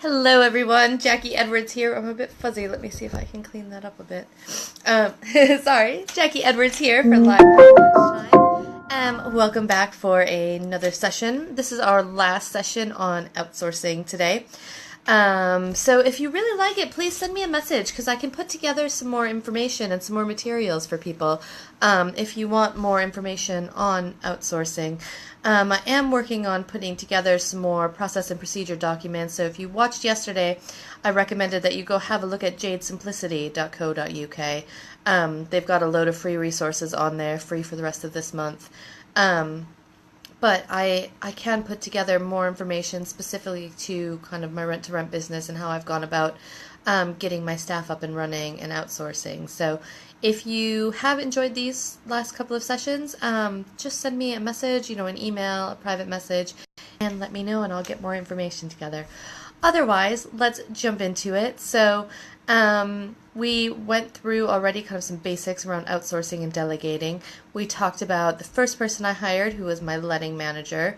Hello everyone, Jacquie Edwards here. I'm a bit fuzzy. Let me see if I can clean that up a bit. Sorry, Jacquie Edwards here for Live at Lunchtime. Welcome back for another session. This is our last session on outsourcing today. So if you really like it, please send me a message because I can put together some more information and some more materials for people if you want more information on outsourcing. I am working on putting together some more process and procedure documents. So if you watched yesterday, I recommended that you go have a look at jadesimplicity.co.uk. They've got a load of free resources on there, free for the rest of this month. But I can put together more information specifically to kind of my rent-to-rent business and how I've gone about getting my staff up and running and outsourcing. So if you have enjoyed these last couple of sessions, just send me a message, an email, a private message, and let me know and I'll get more information together. Otherwise, let's jump into it. So we went through already kind of some basics around outsourcing and delegating. We talked about the first person I hired, who was my letting manager.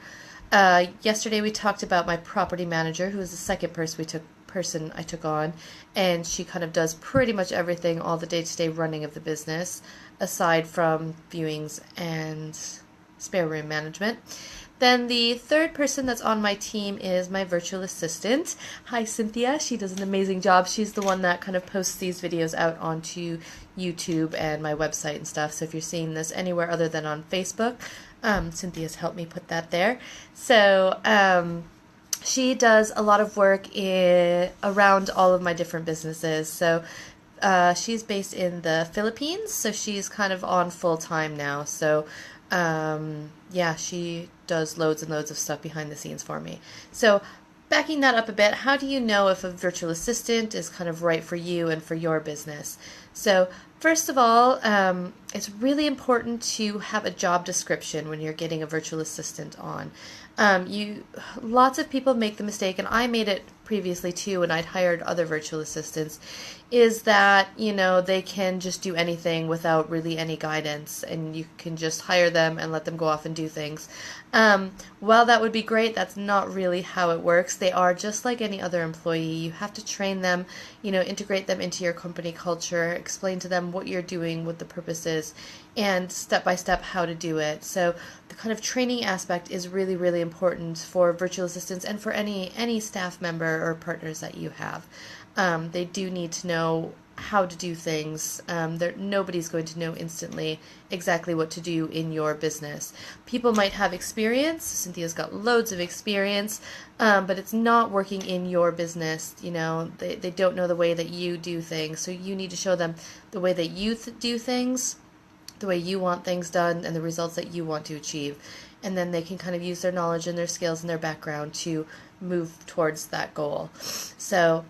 Yesterday we talked about my property manager, who was the second person I took on, and she kind of does pretty much everything, all the day-to-day running of the business, aside from viewings and spare room management. Then the third person that's on my team is my virtual assistant. Hi, Cynthia. She does an amazing job. She's the one that kind of posts these videos out onto YouTube and my website and stuff. So if you're seeing this anywhere other than on Facebook, Cynthia's helped me put that there. So she does a lot of work around all of my different businesses. So she's based in the Philippines, so she's kind of on full-time now. So yeah, she does loads and loads of stuff behind the scenes for me. So backing that up a bit, how do you know if a virtual assistant is kind of right for you and for your business? So first of all, it's really important to have a job description when you're getting a virtual assistant on. Lots of people make the mistake, and I made it previously too when I'd hired other virtual assistants, is that, they can just do anything without really any guidance, and you can just hire them and let them go off and do things. While that would be great, that's not really how it works. They are just like any other employee. You have to train them, integrate them into your company culture, explain to them what you're doing, what the purpose is, and step by step how to do it. So the kind of training aspect is really, really important for virtual assistants and for any staff member or partners that you have. They do need to know how to do things. Nobody's going to know instantly exactly what to do in your business. People might have experience. Cynthia's got loads of experience, but it's not working in your business. They don't know the way that you do things, so you need to show them the way that you do things, the way you want things done, and the results that you want to achieve. And then they can kind of use their knowledge and their skills and their background to move towards that goal. So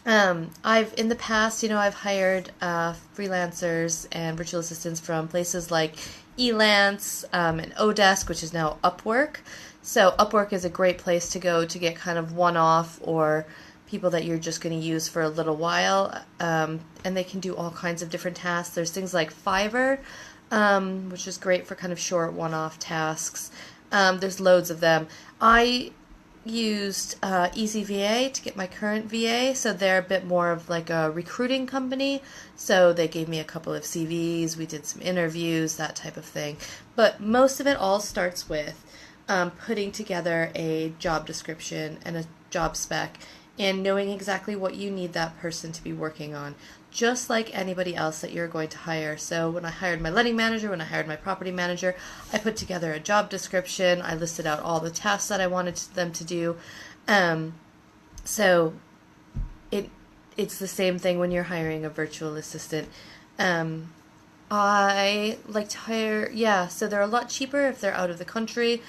in the past, I've hired freelancers and virtual assistants from places like Elance and Odesk, which is now Upwork. So Upwork is a great place to go to get kind of one-off or people that you're just going to use for a little while, and they can do all kinds of different tasks. There's things like Fiverr, which is great for kind of short one-off tasks. There's loads of them. I used EasyVA to get my current VA, so they're a bit more of like a recruiting company, so they gave me a couple of CVs, we did some interviews, that type of thing. But most of it all starts with putting together a job description and a job spec and knowing exactly what you need that person to be working on, just like anybody else that you're going to hire. So when I hired my letting manager, when I hired my property manager, I put together a job description. I listed out all the tasks that I wanted them to do. So it's the same thing when you're hiring a virtual assistant. I like to hire, so they're a lot cheaper if they're out of the country,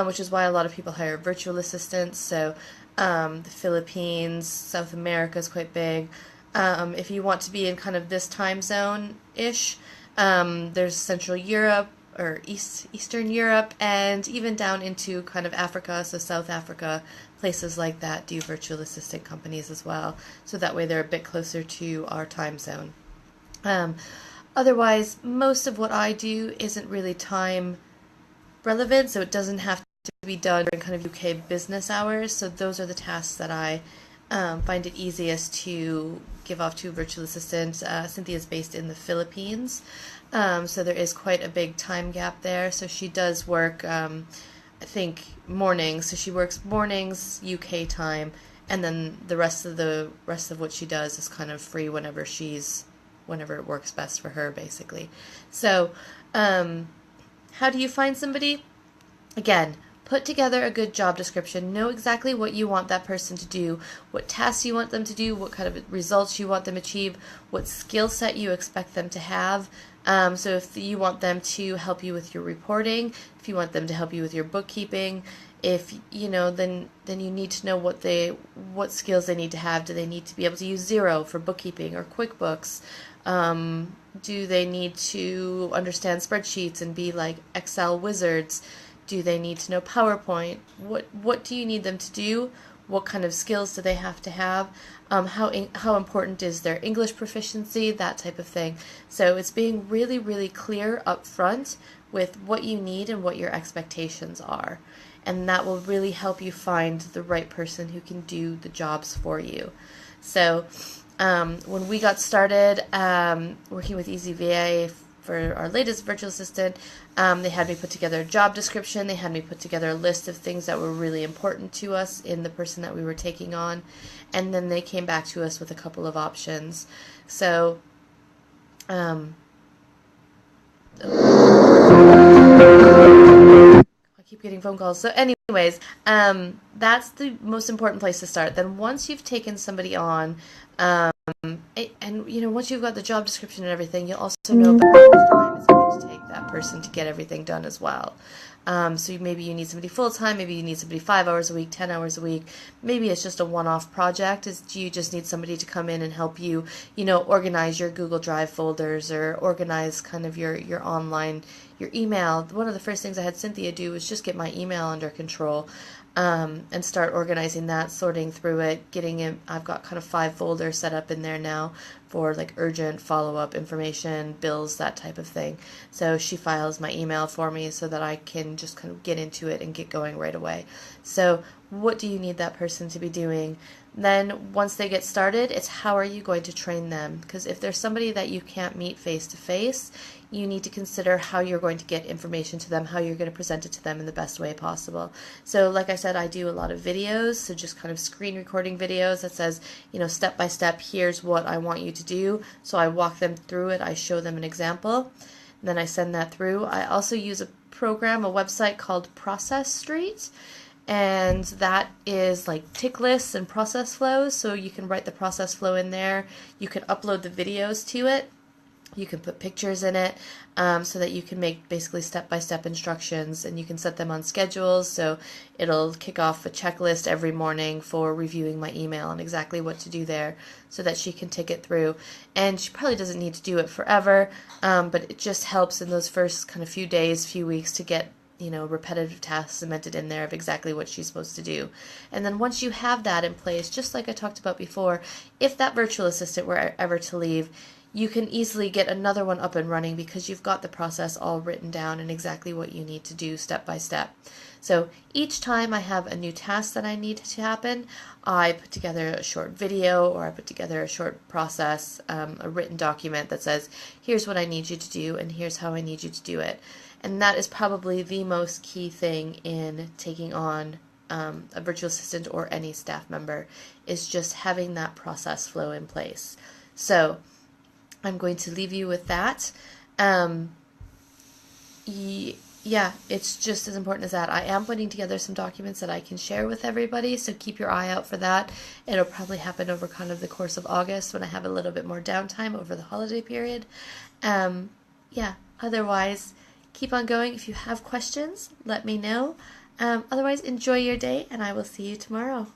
which is why a lot of people hire virtual assistants. So the Philippines, South America is quite big. If you want to be in kind of this time zone-ish, there's Central Europe or Eastern Europe, and even down into kind of Africa, so South Africa, places like that do virtual assistant companies as well. So that way they're a bit closer to our time zone. Otherwise, most of what I do isn't really time relevant, so it doesn't have to be done during kind of UK business hours. So those are the tasks that I find it easiest to give off to a virtual assistant. Cynthia is based in the Philippines, so there is quite a big time gap there. So she does work, I think, mornings. So she works mornings UK time, and then the rest of what she does is kind of free whenever it works best for her, basically. So, how do you find somebody? Again, put together a good job description. Know exactly what you want that person to do, what tasks you want them to do, what kind of results you want them to achieve, what skill set you expect them to have. So if you want them to help you with your reporting, if you want them to help you with your bookkeeping, if you know, then you need to know what skills they need to have. Do they need to be able to use Xero for bookkeeping or QuickBooks? Do they need to understand spreadsheets and be like Excel wizards? Do they need to know PowerPoint? What do you need them to do? What kind of skills do they have to have? How important is their English proficiency? That type of thing. So it's being really, really clear up front with what you need and what your expectations are. And that will really help you find the right person who can do the jobs for you. So when we got started working with EasyVA for our latest virtual assistant, they had me put together a job description. They had me put together a list of things that were really important to us in the person that we were taking on. And then they came back to us with a couple of options. So, I keep getting phone calls. So anyways, that's the most important place to start. Then once you've taken somebody on, and you know, once you've got the job description and everything, you'll also know about how much time it's going to take that person to get everything done as well. So maybe you need somebody full-time, maybe you need somebody 5 hours a week, 10 hours a week. Maybe it's just a one-off project. You just need somebody to come in and help you, you know, organize your Google Drive folders or organize kind of your online, your email. One of the first things I had Cynthia do was just get my email under control. And start organizing that, sorting through it, getting it. I've got kind of 5 folders set up in there now for like urgent follow-up information, bills, that type of thing. So she files my email for me so that I can just kind of get into it and get going right away. So what do you need that person to be doing? Then once they get started, it's how are you going to train them? Because if there's somebody that you can't meet face to face, you need to consider how you're going to get information to them, how you're going to present it to them in the best way possible. So like I said, I do a lot of videos, so just kind of screen recording videos that says, you know, step by step, here's what I want you to do. So I walk them through it, I show them an example, and then I send that through. I also use a program, a website called Process Street, and that is like tick lists and process flows, so you can write the process flow in there. You can upload the videos to it. You can put pictures in it so that you can make basically step-by-step instructions, and you can set them on schedules, so it'll kick off a checklist every morning for reviewing my email and exactly what to do there so that she can tick it through. And she probably doesn't need to do it forever, but it just helps in those first kind of few days, few weeks to get, you know, repetitive tasks cemented in there of exactly what she's supposed to do. And then once you have that in place, just like I talked about before, if that virtual assistant were ever to leave, you can easily get another one up and running because you've got the process all written down and exactly what you need to do step by step. So each time I have a new task that I need to happen, I put together a short video or I put together a short process, a written document that says, here's what I need you to do and here's how I need you to do it. And that is probably the most key thing in taking on a virtual assistant or any staff member, is just having that process flow in place. So I'm going to leave you with that. Yeah, it's just as important as that. I am putting together some documents that I can share with everybody, so keep your eye out for that. It'll probably happen over kind of the course of August when I have a little bit more downtime over the holiday period. Yeah, otherwise, keep on going. If you have questions, let me know. Otherwise, enjoy your day, and I will see you tomorrow.